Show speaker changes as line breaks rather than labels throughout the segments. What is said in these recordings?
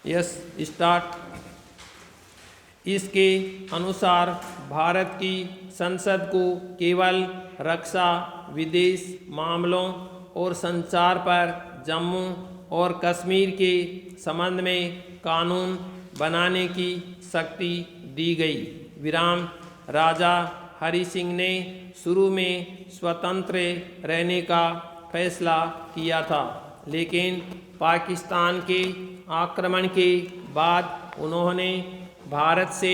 Yes start. इसके अनुसार भारत की संसद को केवल रक्षा, विदेश मामलों और संचार पर जम्मू और कश्मीर के संबंध में कानून बनाने की शक्ति दी गई। विराम। राजा हरि सिंह ने शुरू में स्वतंत्र रहने का फैसला किया था, लेकिन पाकिस्तान के आक्रमण के बाद उन्होंने भारत से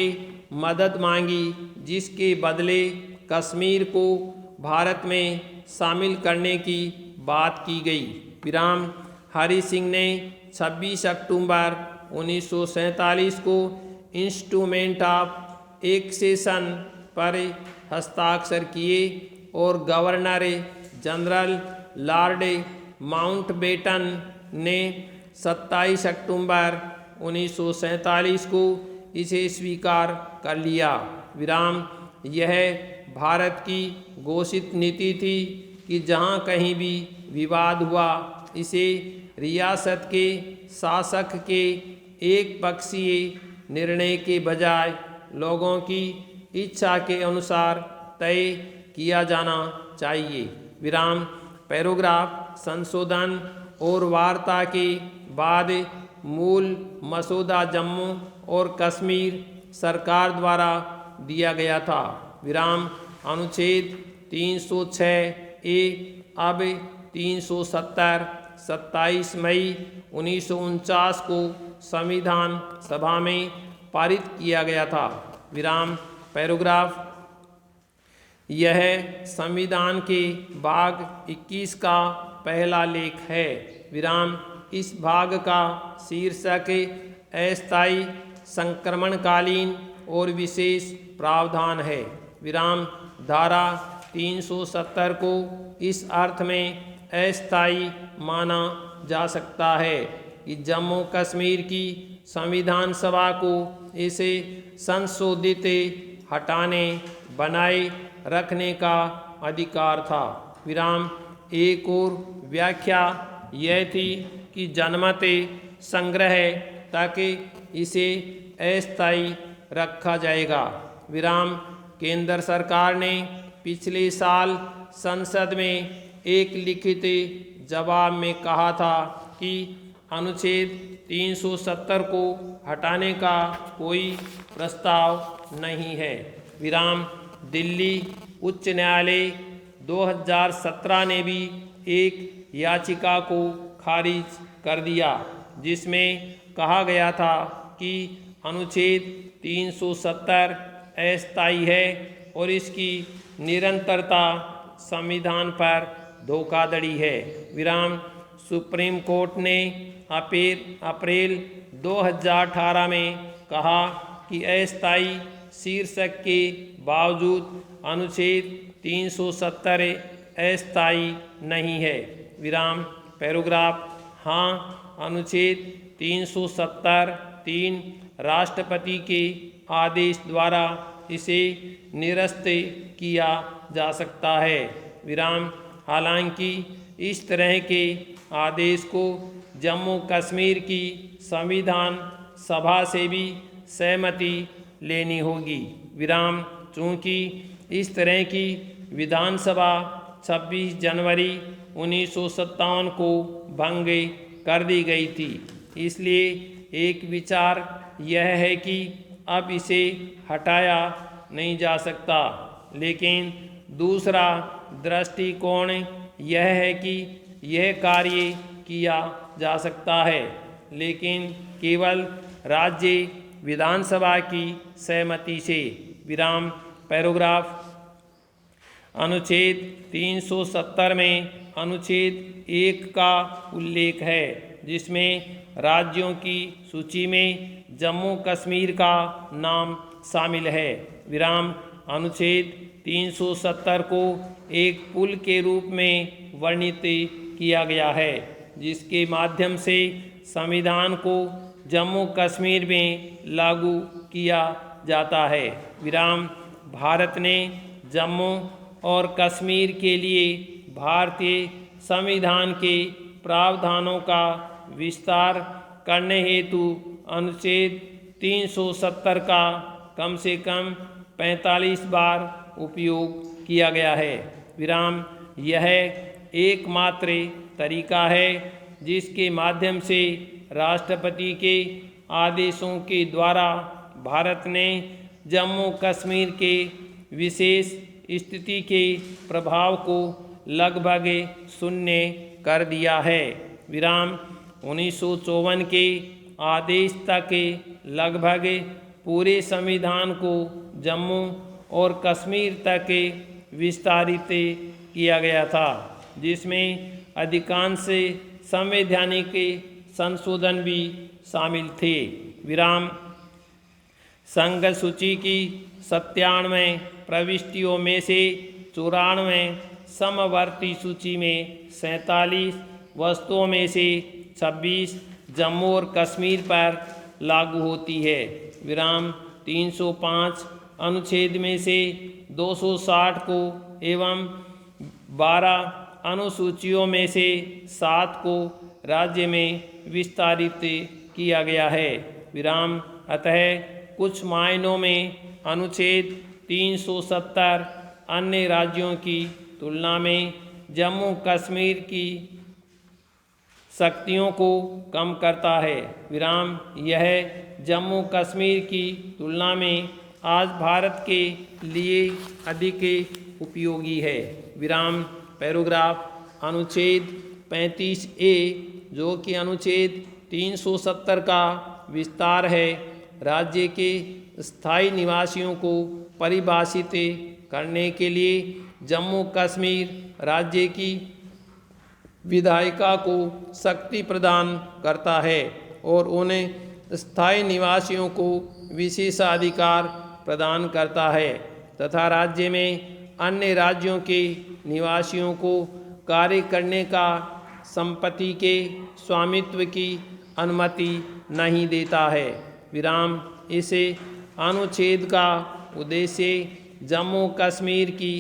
मदद मांगी, जिसके बदले कश्मीर को भारत में शामिल करने की बात की गई। विराम। हरि सिंह ने 26 अक्टूबर 1947 को इंस्ट्रूमेंट ऑफ एक्सेशन पर हस्ताक्षर किए और गवर्नर जनरल लॉर्ड माउंटबेटन ने 27 अक्टूबर 1947 को इसे स्वीकार कर लिया। विराम। यह भारत की घोषित नीति थी कि जहाँ कहीं भी विवाद हुआ, इसे रियासत के शासक के एक पक्षीय निर्णय के बजाय लोगों की इच्छा के अनुसार तय किया जाना चाहिए। विराम। पैराग्राफ। संशोधन और वार्ता के बाद मूल मसौदा जम्मू और कश्मीर सरकार द्वारा दिया गया था। विराम। अनुच्छेद 306 ए अब 370 27 मई 1949 को संविधान सभा में पारित किया गया था। विराम। पैराग्राफ। यह संविधान के भाग 21 का पहला लेख है। विराम। इस भाग का शीर्षक अस्थायी, संक्रमणकालीन और विशेष प्रावधान है। विराम। धारा 370 को इस अर्थ में अस्थायी माना जा सकता है कि जम्मू कश्मीर की संविधान सभा को इसे संशोधित, हटाने, बनाए रखने का अधिकार था। विराम। एक और व्याख्या यह थी कि जनमत संग्रह तक इसे अस्थायी रखा जाएगा। विराम। केंद्र सरकार ने पिछले साल संसद में एक लिखित जवाब में कहा था कि अनुच्छेद 370 को हटाने का कोई प्रस्ताव नहीं है। विराम। दिल्ली उच्च न्यायालय 2017 ने भी एक याचिका को खारिज कर दिया, जिसमें कहा गया था कि अनुच्छेद 370 अस्थायी है और इसकी निरंतरता संविधान पर धोखाधड़ी है। विराम। सुप्रीम कोर्ट ने अप्रैल 2018 में कहा कि अस्थायी शीर्षक के बावजूद अनुच्छेद 370 अस्थायी नहीं है। विराम। पैराग्राफ। हाँ, अनुच्छेद 370(3) राष्ट्रपति के आदेश द्वारा इसे निरस्त किया जा सकता है। विराम। हालांकि इस तरह के आदेश को जम्मू कश्मीर की संविधान सभा से भी सहमति लेनी होगी। विराम। चूँकि इस तरह की विधानसभा 26 जनवरी 1957 को भंग कर दी गई थी, इसलिए एक विचार यह है कि अब इसे हटाया नहीं जा सकता, लेकिन दूसरा दृष्टिकोण यह है कि यह कार्य किया जा सकता है, लेकिन केवल राज्य विधानसभा की सहमति से। विराम। पैराग्राफ। अनुच्छेद 370 में अनुच्छेद 1 का उल्लेख है, जिसमें राज्यों की सूची में जम्मू कश्मीर का नाम शामिल है। विराम। अनुच्छेद 370 को एक पुल के रूप में वर्णित किया गया है, जिसके माध्यम से संविधान को जम्मू कश्मीर में लागू किया जाता है। विराम। भारत ने जम्मू और कश्मीर के लिए भारतीय संविधान के प्रावधानों का विस्तार करने हेतु अनुच्छेद 370 का कम से कम 45 बार उपयोग किया गया है। विराम यह एकमात्र तरीका है जिसके माध्यम से राष्ट्रपति के आदेशों के द्वारा भारत ने जम्मू कश्मीर के विशेष स्थिति के प्रभाव को लगभग शून्य कर दिया है। विराम 1954 के आदेश तक लगभग पूरे संविधान को जम्मू और कश्मीर तक विस्तारित किया गया था, जिसमें अधिकांश संवैधानिक संशोधन भी शामिल थे। विराम संघ सूची की 97 प्रविष्टियों में से 94 समवर्ती सूची में 47 वस्तुओं में से 26 जम्मू और कश्मीर पर लागू होती है। विराम 305 अनुच्छेद में से 260 को एवं 12 अनुसूचियों में से 7 को राज्य में विस्तारित किया गया है। विराम अतः कुछ मायनों में अनुच्छेद 370 अन्य राज्यों की तुलना में जम्मू कश्मीर की शक्तियों को कम करता है। विराम यह जम्मू कश्मीर की तुलना में आज भारत के लिए अधिक उपयोगी है। विराम पैराग्राफ अनुच्छेद 35A जो कि अनुच्छेद 370 का विस्तार है, राज्य के स्थायी निवासियों को परिभाषित करने के लिए जम्मू कश्मीर राज्य की विधायिका को शक्ति प्रदान करता है और उन्हें स्थायी निवासियों को विशेषाधिकार प्रदान करता है तथा राज्य में अन्य राज्यों के निवासियों को कार्य करने का संपत्ति के स्वामित्व की अनुमति नहीं देता है। विराम इस अनुच्छेद का उद्देश्य जम्मू कश्मीर की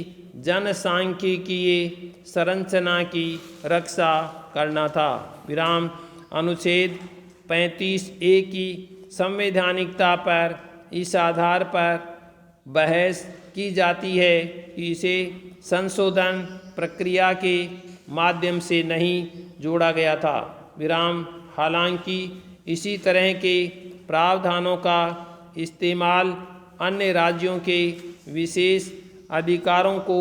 जनसांख्यिकीय संरचना की रक्षा करना था। विराम अनुच्छेद 35A की संवैधानिकता पर इस आधार पर बहस की जाती है कि इसे संशोधन प्रक्रिया के माध्यम से नहीं जोड़ा गया था। विराम हालांकि इसी तरह के प्रावधानों का इस्तेमाल अन्य राज्यों के विशेष अधिकारों को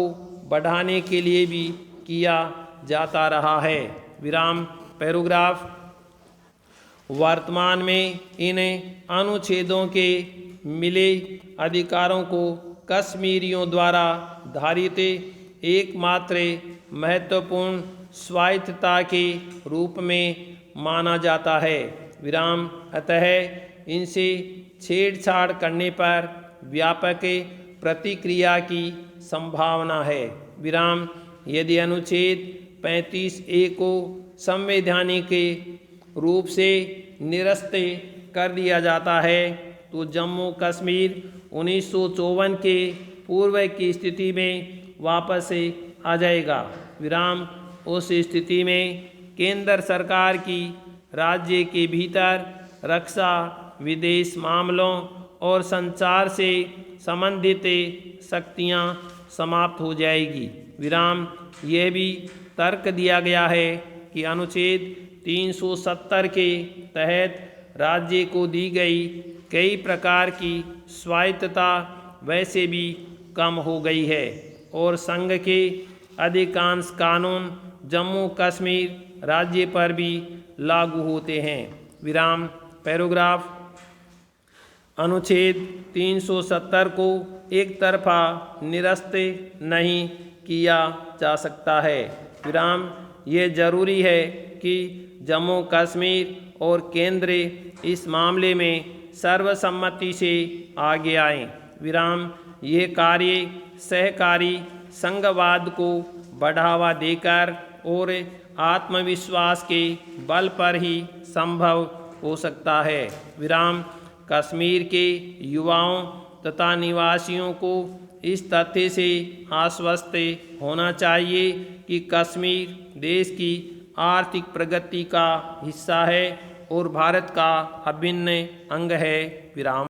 बढ़ाने के लिए भी किया जाता रहा है। विराम पैराग्राफ वर्तमान में इन अनुच्छेदों के मिले अधिकारों को कश्मीरियों द्वारा धारित एकमात्र महत्वपूर्ण स्वायत्तता के रूप में माना जाता है। विराम अतः इनसे छेड़छाड़ करने पर व्यापक प्रतिक्रिया की संभावना है। विराम यदि अनुच्छेद 35A को संवैधानिक रूप से निरस्त कर दिया जाता है तो जम्मू कश्मीर 1954 के पूर्व की स्थिति में वापस आ जाएगा। विराम उस स्थिति में केंद्र सरकार की राज्य के भीतर रक्षा, विदेश मामलों और संचार से संबंधित शक्तियां समाप्त हो जाएगी। विराम यह भी तर्क दिया गया है कि अनुच्छेद 370 के तहत राज्य को दी गई कई प्रकार की स्वायत्तता वैसे भी कम हो गई है और संघ के अधिकांश कानून जम्मू कश्मीर राज्य पर भी लागू होते हैं। विराम पैराग्राफ अनुच्छेद 370 को एक तरफा निरस्त नहीं किया जा सकता है। विराम ये जरूरी है कि जम्मू कश्मीर और केंद्र इस मामले में सर्वसम्मति से आगे आएं। विराम ये कार्य सहकारी संघवाद को बढ़ावा देकर और आत्मविश्वास के बल पर ही संभव हो सकता है। विराम कश्मीर के युवाओं तथा निवासियों को इस तथ्य से आश्वस्त होना चाहिए कि कश्मीर देश की आर्थिक प्रगति का हिस्सा है और भारत का अभिन्न अंग है। विराम।